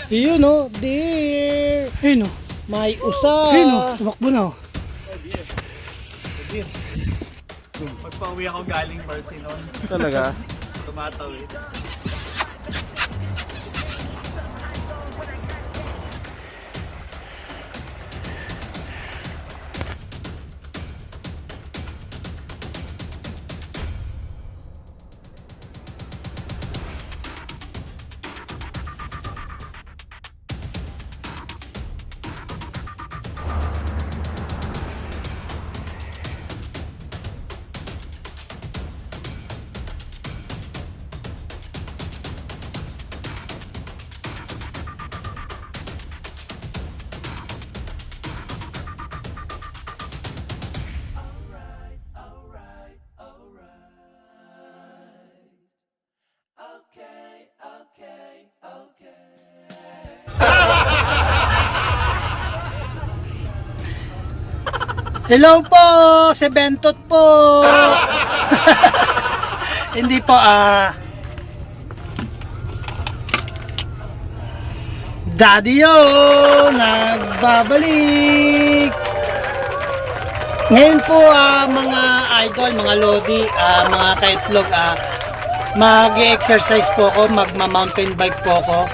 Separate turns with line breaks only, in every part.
Yun o, deer.
Ayun o.
May usa.
Ayun o. Tumakbo na o.
Pagpauwi ako galing Barcelona,
Talaga?
tumatawid.
Hello po, si Bentot po. Hindi po Daddy yo, nagbabalik. Ngayon po mga idol, mga lodi, mga kaitlog, mag-exercise po ako, magma-mountain bike po ako.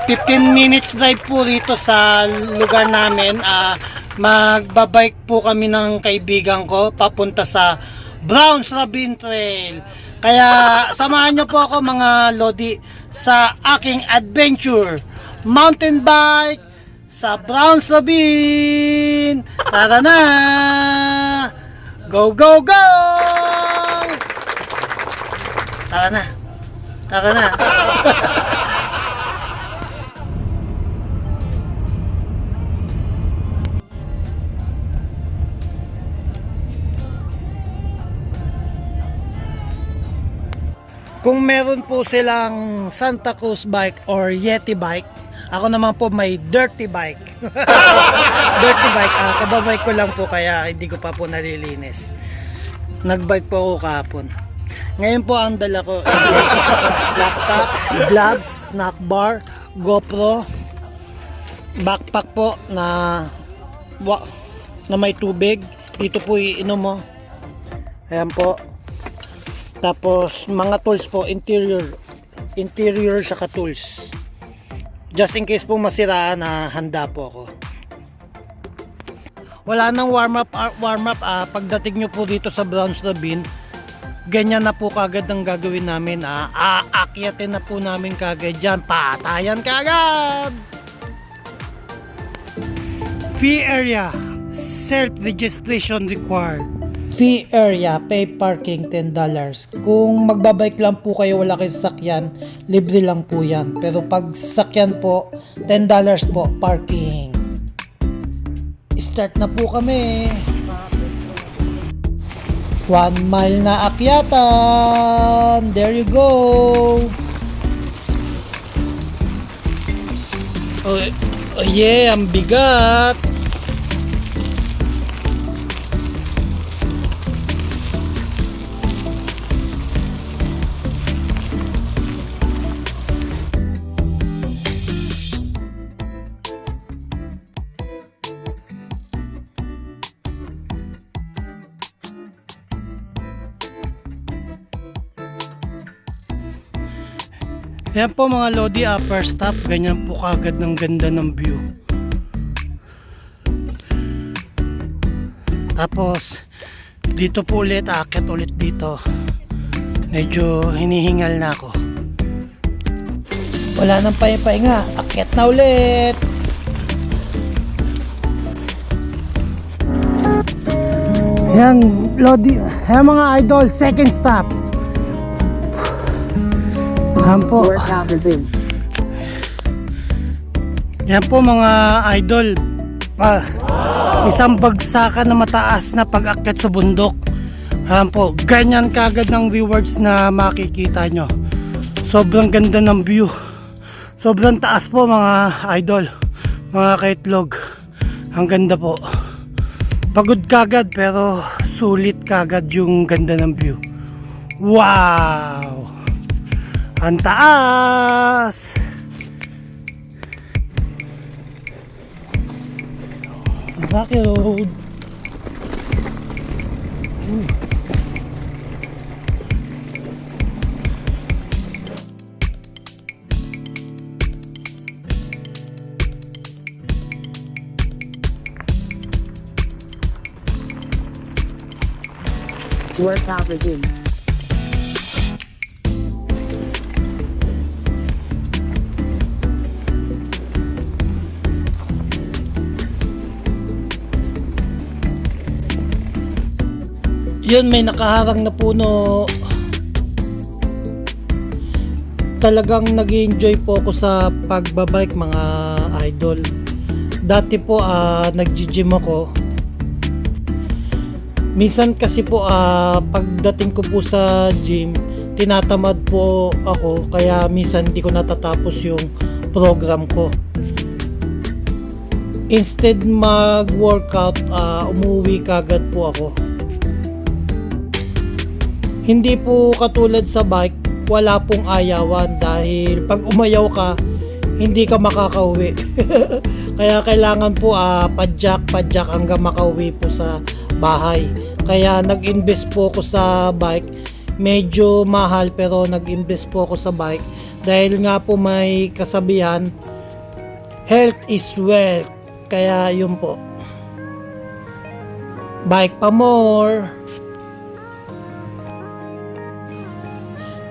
15 minutes drive po rito sa lugar namin. Magbabike po kami ng kaibigan ko papunta sa Browns Ravine Trail. Kaya samahan nyo po ako mga lodi sa aking adventure mountain bike sa Browns Ravine. Tara na! Go, go, go! Tara na! Tara na! Kung meron po silang Santa Cruz bike or Yeti bike, ako naman po may dirty bike. Dirty bike, kababike ko lang po kaya hindi ko pa po nalilinis. Nagbike po ako kahapon. Ngayon po ang dala ko laptop, gloves, snack bar, GoPro, backpack po na may tubig. Dito po iinom mo. Ayan po. Tapos mga tools po, interior saka tools. Just in case po masiraan na handa po ako. Wala nang warm up pagdating nyo po dito sa Browns Ravine. Ganyan na po kagad ang gagawin namin. Aakyatin na po namin kagad dyan. Patayan kagad! Fee area, self-registration required. Fee area, pay parking $10. Kung magbabike lang po kayo, wala kayong sasakyan, libre lang po yan. Pero pag sasakyan po, $10 po parking. Start na po kami. 1 mile na akyatan. There you go. Oh yeah, ang bigat. Yan po mga lodi, first stop, ganyan po kagad ng ganda ng view. Tapos dito po ulit, aakyat ulit dito. Medyo hinihingal na ako. Wala nang pahinga, akyat na ulit. Yan lodi, yan mga idol, second stop. Yan po. Yan po mga idol. Isang bagsakan na mataas na pag-akyat sa bundok. Yan po. Ganyan kagad ng rewards na makikita nyo. Sobrang ganda ng view. Sobrang taas po mga idol. Mga kaitlog. Ang ganda po. Pagod kagad pero sulit kagad yung ganda ng view. Wow! Ang taas! Rocky Road.
Workout resumed.
Yun, may nakaharang na puno. Talagang nag-enjoy po ako sa pagbabike mga idol. Dati po nag-gym ako. Minsan kasi po pagdating ko po sa gym, tinatamad po ako kaya minsan hindi ko natatapos yung program ko. Instead mag-workout, umuwi kagad po ako. Hindi po katulad sa bike, wala pong ayawan dahil pag umayaw ka, hindi ka makakauwi. Kaya kailangan po padyak hanggang makauwi po sa bahay. Kaya nag-invest po ako sa bike. Medyo mahal pero nag-invest po ako sa bike dahil nga po may kasabihan, health is wealth. Kaya yun po. Bike pa more.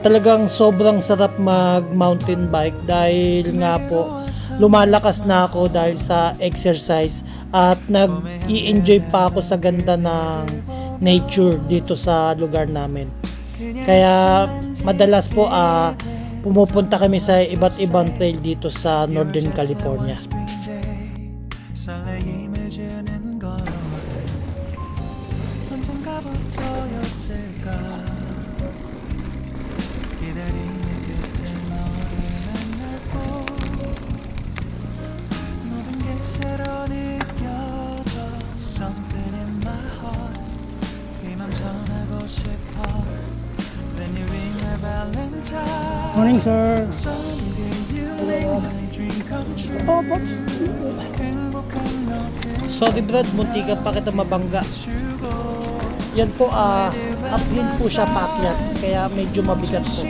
Talagang sobrang sarap mag mountain bike dahil nga po lumalakas na ako dahil sa exercise at nag-i-enjoy pa ako sa ganda ng nature dito sa lugar namin. Kaya madalas po pumupunta kami sa iba't ibang trail dito sa Northern California. Morning, sir. Oh, Pops. Sorry, Brad. Muntikan pa kita mabangga. Yan po, uphill po siya paakyat. Kaya medyo mabigat po.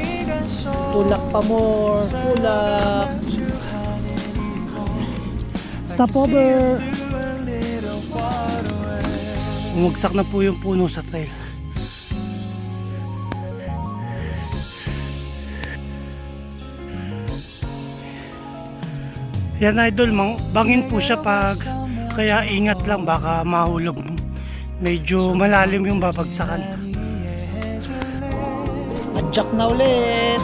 Tulak pa more. Tulak. Stop over. Umagsak na po yung puno sa trail. Yan idol, bangin po siya pag kaya ingat lang baka mahulog. Medyo malalim yung babagsakan. Adjak na ulit.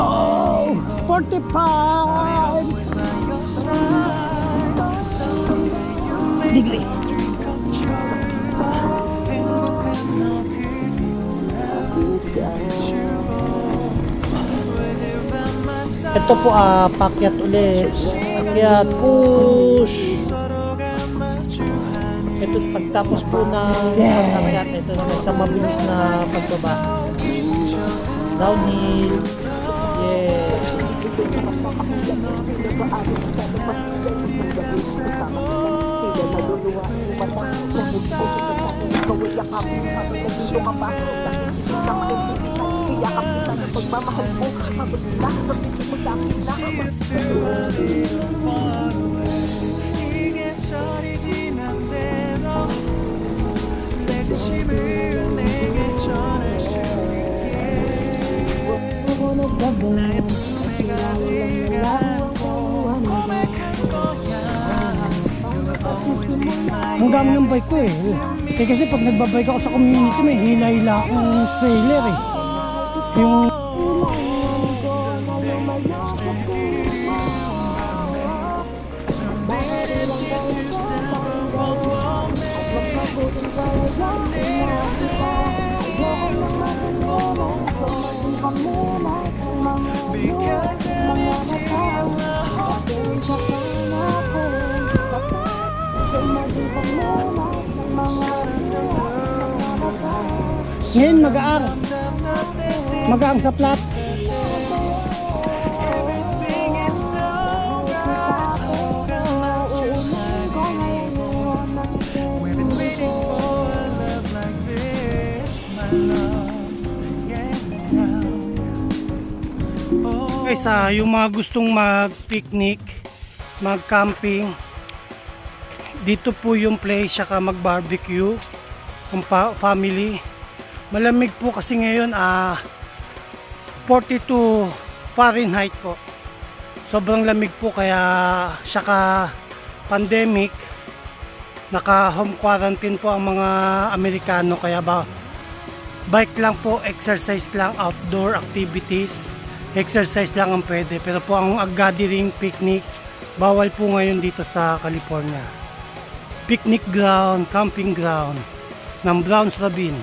Oh, 45 degree. Ito po pakyat ulit. Akyat, push. Ito pagtapos po ng pag-akyat, ito naman sa mabilis na pagbaba. Downhill. Yeah. Ang dami ng bike ko eh. Kasi pag nagbabike ako sa community, may hila-hila akong trailer eh. Yung ngayon magaang sa flat. Guys, yung mga gustong mag-picnic, mag-camping, dito po yung place, saka mag-barbecue, kung family. Malamig po kasi ngayon, 42 Fahrenheit po. Sobrang lamig po, kaya saka pandemic, naka-home quarantine po ang mga Amerikano, kaya bike lang po, exercise lang, outdoor activities. Exercise lang ang pwede, pero po ang gathering, picnic, bawal po ngayon dito sa California. Picnic ground, camping ground ng Browns Ravine.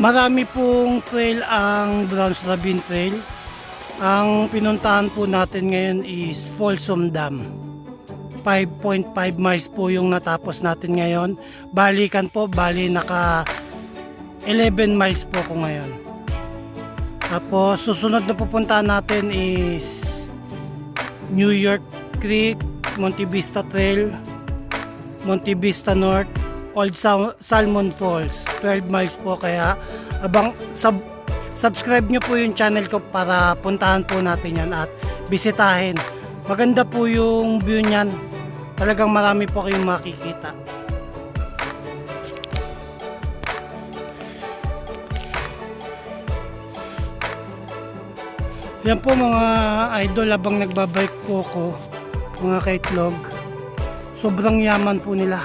Marami pong trail ang Browns Ravine Trail. Ang pinuntahan po natin ngayon is Folsom Dam. 5.5 miles po yung natapos natin ngayon. Balikan po, naka 11 miles po ko ngayon. Tapos susunod na pupuntahan natin is New York Creek, Monte Vista Trail, Monte Vista North, Old Salmon Falls. 12 miles po, kaya subscribe nyo po yung channel ko para puntahan po natin yan at bisitahin. Maganda po yung view nyan. Talagang marami po kayong makikita. Yan po mga idol, habang nagbabike po ko, mga kaitlog, sobrang yaman po nila.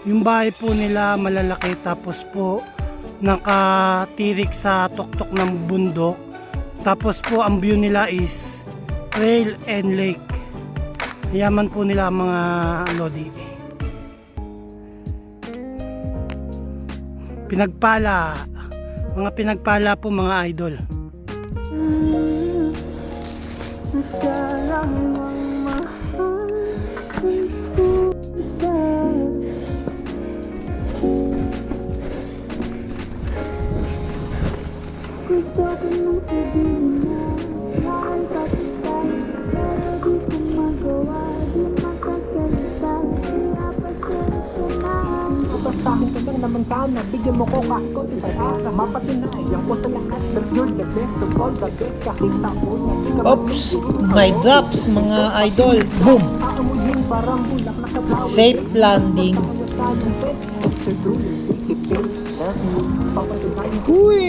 Yung bahay po nila malalaki, tapos po nakatirik sa tuktok ng bundok. Tapos po ang view nila is trail and lake. Yaman po nila mga lodi. Mga pinagpala po mga idol.
Bastahin ka lang naman sana, bigyan mo ko kahit konti pag-asa. Mapatunayan ko sa lahat that you're the best of all the best. Kahit taon na ikaw.
Oops, may drops mga idol. Boom!
Aamuyin parang bulak na kabawi.
Safe landing.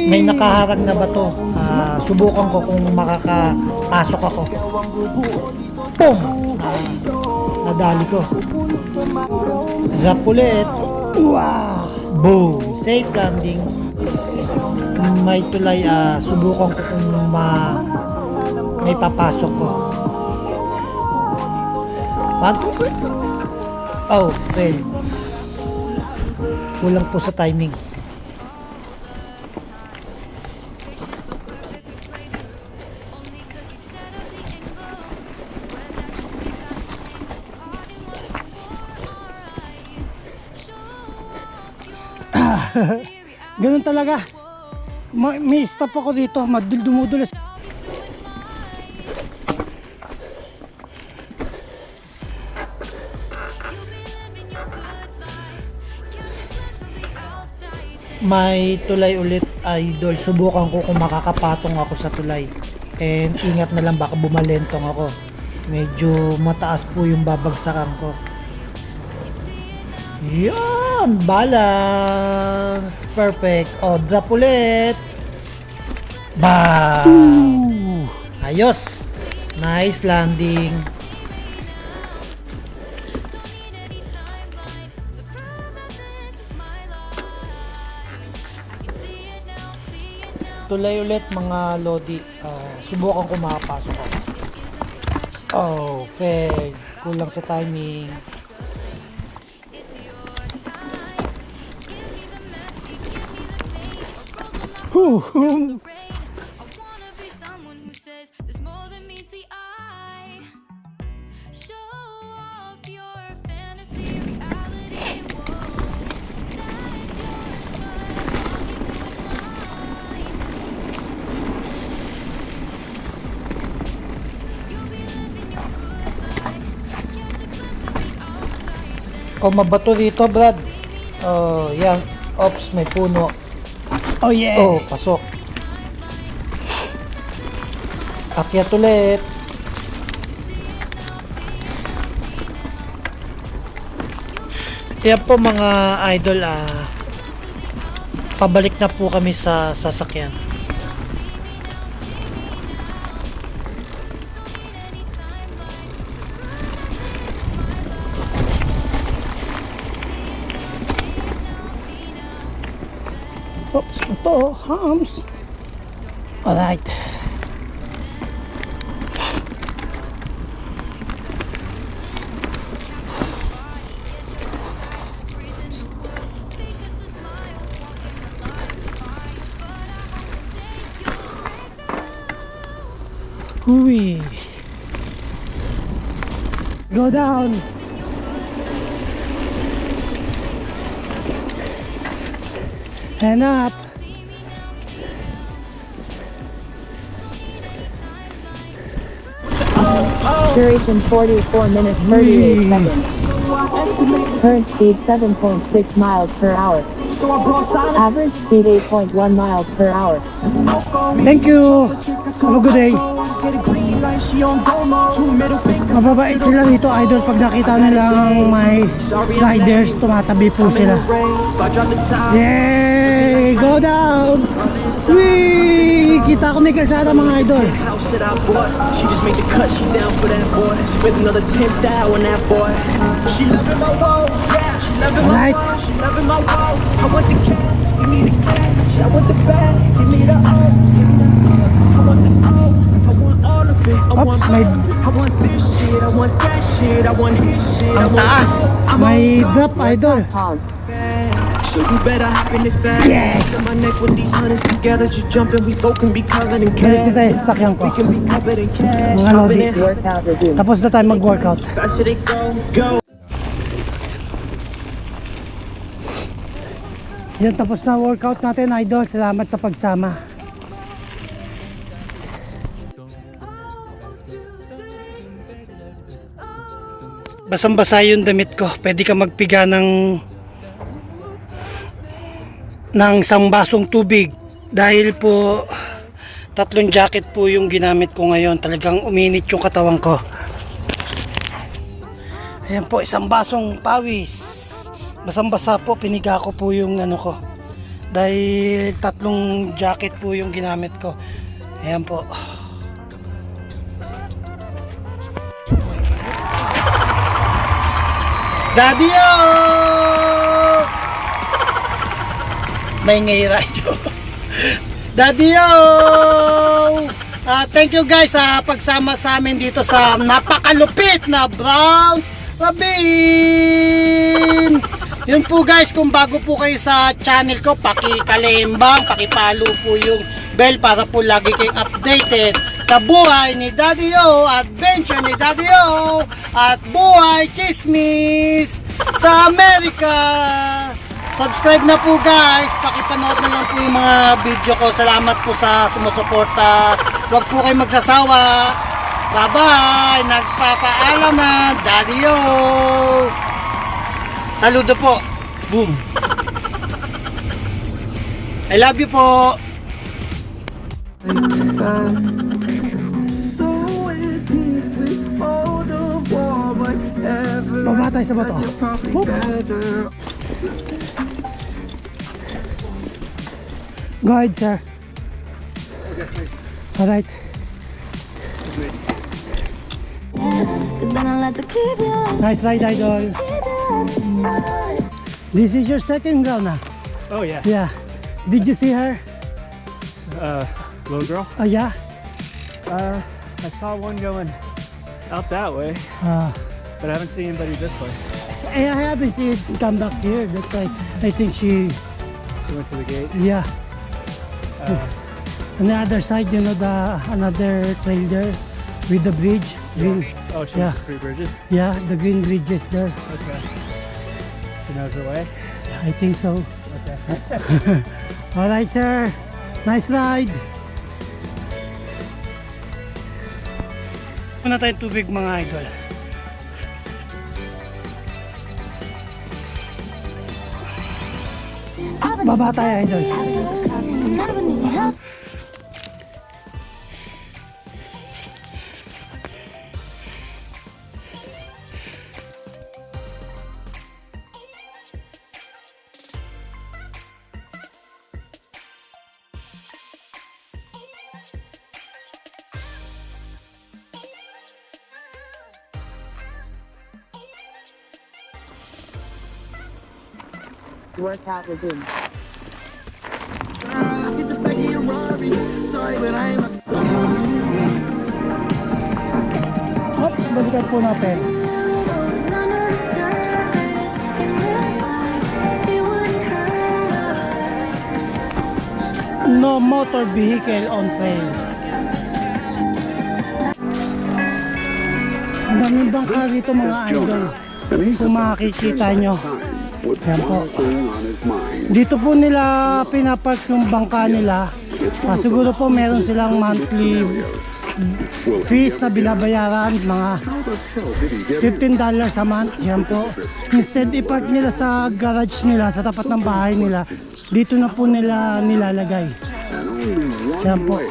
May nakaharang na bato. Subukan ko kung makakapasok ako. Boom! Nadali ko. Drop ulit. Wow! Boom! Safe landing. May tulay. Subukan ko kung may papasok ko. 1, 2, 3. Oh, fail. Kulang po sa timing.
Ganun talaga. May stop ako dito, dumudulas.
May tulay ulit idol. Subukan ko kung makakapatong ako sa tulay. And ingat na lang, baka bumalentong ako. Medyo mataas po yung babagsakan ko. Yan! Balance! Perfect. O, drop ulit. Bam! Ayos! Nice landing. Tulay ulit mga lodi. Subukan ko makapasok ako. Oh, fail. Kulang sa timing. O, mabato dito, Brad. Oh, yan. Ops, may puno.
Oh yeah!
Oh, pasok. Akyat ulit.
Yan po mga idol, pabalik na po kami sa sasakyan. Oops, ito, hams. Alright. Hui. Go down. And up.
Duration 44 minutes 38 seconds. Current speed 7.6 miles per hour. Average speed 8.1 miles per hour.
Thank you. Have a good day. Mababait sila dito, idol. Pag nakita nilang may riders, tumatabi po sila. Yay! Go down! Whee! Kita ko ni Calzada, mga idol.
House that I bought, she just made the cut, she down for that boy. Spent another 10th on that boy. She loving my wall, yeah, she loving my
Alright.
wall, she loving my wall. I want the cash, give me the cash. I want the bag, give me the all. I want the all, I want all of it. I want
Oops, may-
I want this shit, I want that shit, I want his shit. I
Ang
want
taas! May drop, idol.
Pause.
So you better hop in the fast.
Yeah.
Look at my neck with these hunters together, just jumping. We both can be covered in
Balik na tayo
cash.
sa sasakyan ko.
We can be covered in cash.
Mga
Hopping
lodi.
in
Workout resumed.
Tapos na tayo mag-workout.
fast as they go, go.
Yan, tapos na workout natin, idol. Salamat sa pagsama. Basang-basa yung damit ko. Pwede ka magpiga ng isang basong tubig. Dahil po 3 jacket po yung ginamit ko ngayon. Talagang uminit yung katawan ko. Ayan po, 1 basong pawis. Basang-basa po, piniga ko po yung ano ko. Dahil 3 jacket po yung ginamit ko. Ayan po. Daddy-o! May ngayon. Daddy-o! Thank you guys sa pagsama sa amin dito sa napakalupit na Browns Rabin! Yun po guys, kung bago po kayo sa channel ko, paki-kalembang, paki-follow po yung bell para po lagi kayong updated sa buhay ni Daddy-o, adventure ni Daddy-o, at buhay chismis sa Amerika. Subscribe na po guys, pakipanood na lang po yung mga video ko. Salamat po sa sumusuporta. Huwag po kayo magsasawa. Bye bye, nagpapaalam na Daddy-o. Saludo po. Boom. I love you po. Baba tayo sa bato. Hoop. Go ahead, sir. Alright. Nice ride, idol. This is your second girl now.
Oh yeah.
Yeah. Did you see her?
Little girl?
Oh, yeah.
I saw one going out that way, but I haven't seen anybody this way.
I haven't seen it come back here. That's why I think she,
She went to the gate.
yeah. On the other side, you know, the another trail there with the bridge. Green,
Oh, she
Yeah.
went to 3 bridges.
yeah, the green bridge is there.
Okay. She knows her way.
I think so.
Okay.
All right, sir. Nice ride. Muna tayong tubig, mga idol. Baba tayo, idol.
Workout resumed.
Oops, balikan po natin. No motor vehicle on trail. Ang daming bangka dito mga idol. Kung makikita nyo. Yan po. Dito po nila pinapark yung bangka nila. Siguro po meron silang monthly fees na binabayaran, mga $15 a month. Yan po. Instead ipark nila sa garage nila, sa tapat ng bahay nila, dito na po nila nilalagay. Yan po.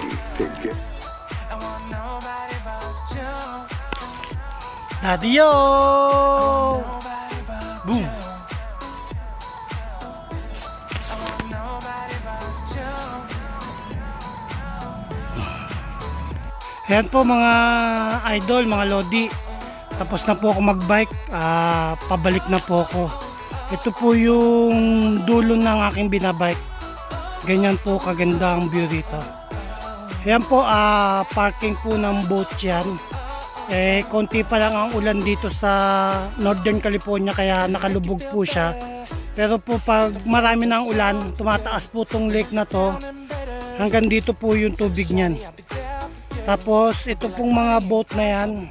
Daddy-o! Boom! Ayan po mga idol, mga lodi. Tapos na po ako magbike, pabalik na po ako. Ito po yung dulo ng aking binabike. Ganyan po kaganda ang view dito. Ayan po, parking po ng boat yan. Konti pa lang ang ulan dito sa Northern California kaya nakalubog po siya. Pero po pag marami ng ulan, tumataas po tong lake na to. Hanggang dito po yung tubig niyan. Tapos ito pong mga boat na yan,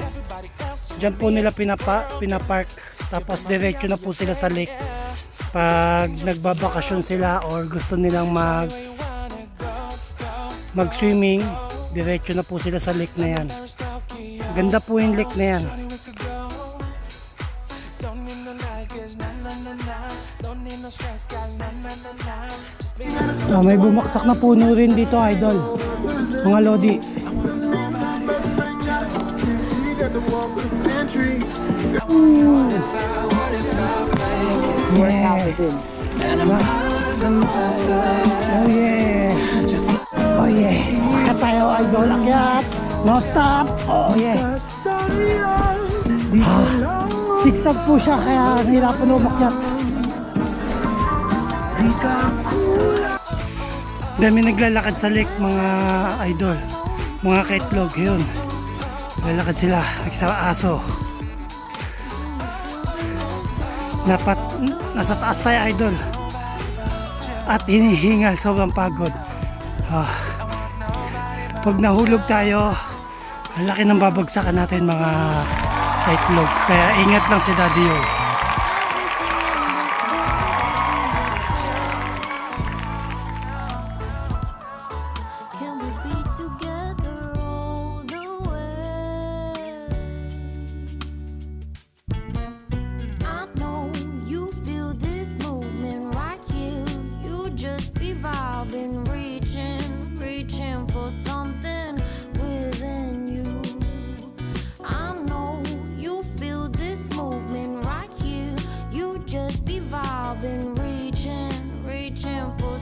dyan po nila pinapark. Tapos diretso na po sila sa lake. Pag nagbabakasyon sila or gusto nilang mag-swimming, diretso na po sila sa lake na yan. Ganda po yung lake na yan. May bumaksak na puno rin dito idol, mga lodi.
Workout resumed.
Oh yeah. Oh yeah. Akyat tayo idol, akyat. No stop. Oh yeah. Sigsag po siya kaya nahirapan na umakyat. Dami naglalakad sa lake mga idol. Mga kaitlog yun. Naglalakad sila sa aso. Nasa taas tayo idol. At hinihingal, sobrang pagod. Pag nahulog tayo, ang laki ng babagsakan natin mga kaitlog. Kaya ingat lang si Daddy-o.
Can we be together all the way? I know you feel this movement right here. You just be vibing, reaching for something within you. I know you feel this movement right here. You just be vibing, reaching for